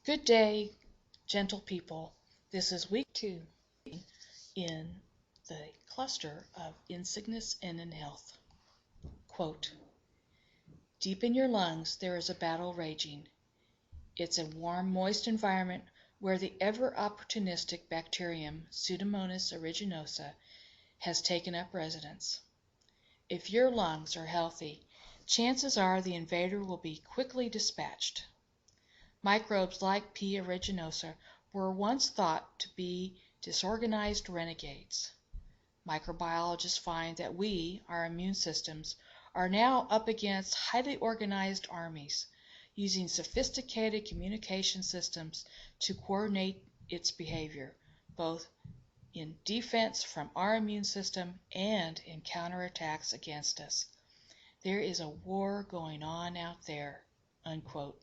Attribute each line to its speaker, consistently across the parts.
Speaker 1: Good day, gentle people. This is week 2 in the cluster of In Sickness and in Health. Quote, deep in your lungs there is a battle raging. It's a warm, moist environment where the ever-opportunistic bacterium Pseudomonas aeruginosa has taken up residence. If your lungs are healthy, chances are the invader will be quickly dispatched. Microbes like P. aeruginosa were once thought to be disorganized renegades. Microbiologists find that our immune systems, are now up against highly organized armies, using sophisticated communication systems to coordinate its behavior, both in defense from our immune system and in counterattacks against us. There is a war going on out there, unquote.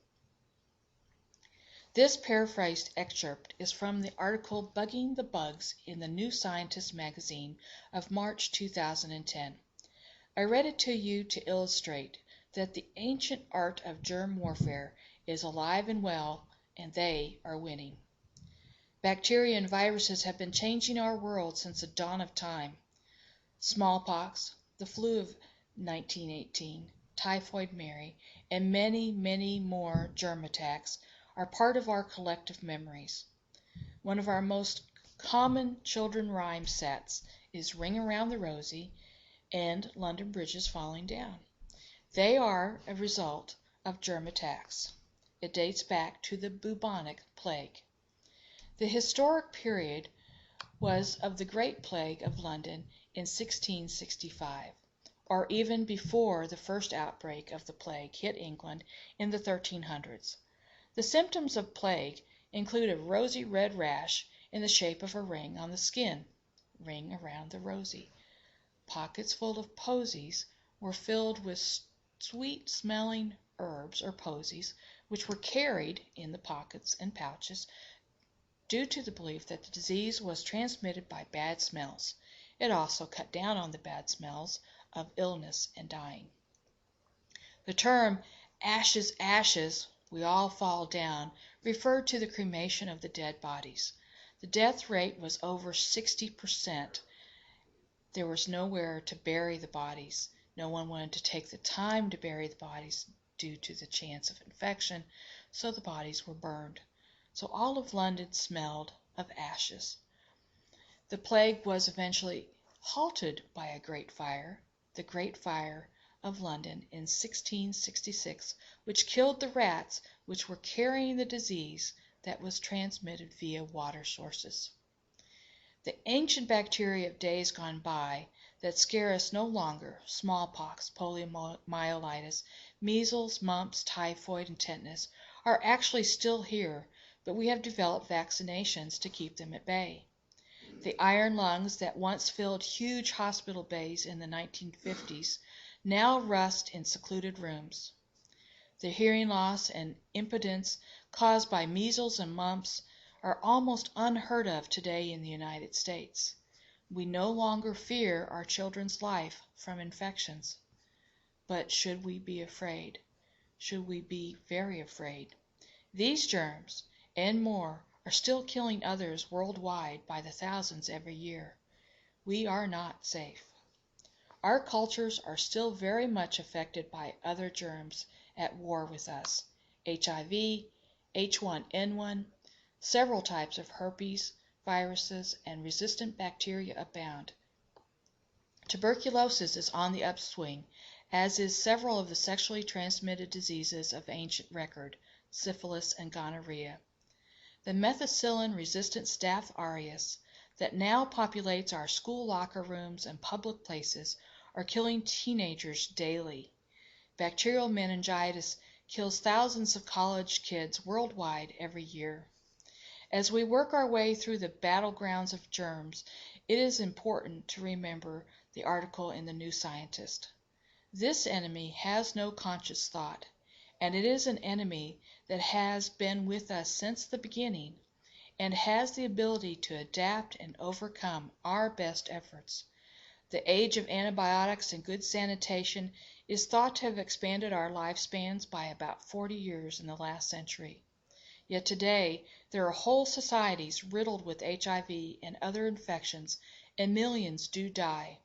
Speaker 1: This paraphrased excerpt is from the article Bugging the Bugs in the New Scientist magazine of March 2010. I read it to you to illustrate that the ancient art of germ warfare is alive and well, and they are winning. Bacteria and viruses have been changing our world since the dawn of time. Smallpox, the flu of 1918, Typhoid Mary, and many, many more germ attacks are part of our collective memories. One of our most common children rhyme sets is Ring Around the Rosie and London Bridges Falling Down. They are a result of germ attacks. It dates back to the bubonic plague. The historic period was of the Great Plague of London in 1665, or even before the first outbreak of the plague hit England in the 1300s. The symptoms of plague include a rosy red rash in the shape of a ring on the skin, ring around the rosy. Pockets full of posies were filled with sweet-smelling herbs or posies, which were carried in the pockets and pouches due to the belief that the disease was transmitted by bad smells. It also cut down on the bad smells of illness and dying. The term ashes, ashes, we all fall down referred to the cremation of the dead bodies. The death rate was over 60%. There was nowhere to bury the bodies. No one wanted to take the time to bury the bodies due to the chance of infection, so the bodies were burned. So all of London smelled of ashes. The plague was eventually halted by a great fire, the Great Fire of London in 1666, which killed the rats which were carrying the disease that was transmitted via water sources. The ancient bacteria of days gone by that scare us no longer, smallpox, poliomyelitis, measles, mumps, typhoid, and tetanus, are actually still here, but we have developed vaccinations to keep them at bay. The iron lungs that once filled huge hospital bays in the 1950s now rust in secluded rooms. The hearing loss and impotence caused by measles and mumps are almost unheard of today in the United States. We no longer fear our children's life from infections. But should we be afraid? Should we be very afraid? These germs and more are still killing others worldwide by the thousands every year. We are not safe. Our cultures are still very much affected by other germs at war with us. HIV, H1N1, several types of herpes, viruses, and resistant bacteria abound. Tuberculosis is on the upswing, as is several of the sexually transmitted diseases of ancient record, syphilis and gonorrhea. The methicillin-resistant Staph aureus that now populates our school locker rooms and public places are killing teenagers daily. Bacterial meningitis kills thousands of college kids worldwide every year. As we work our way through the battlegrounds of germs, it is important to remember the article in the New Scientist. This enemy has no conscious thought, and it is an enemy that has been with us since the beginning and has the ability to adapt and overcome our best efforts. The age of antibiotics and good sanitation is thought to have expanded our lifespans by about 40 years in the last century. Yet today there are whole societies riddled with HIV and other infections, and millions do die.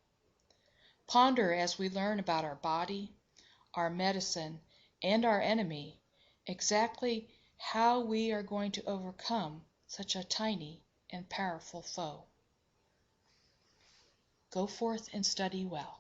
Speaker 1: Ponder as we learn about our body, our medicine, and our enemy, exactly how we are going to overcome such a tiny and powerful foe. Go forth and study well.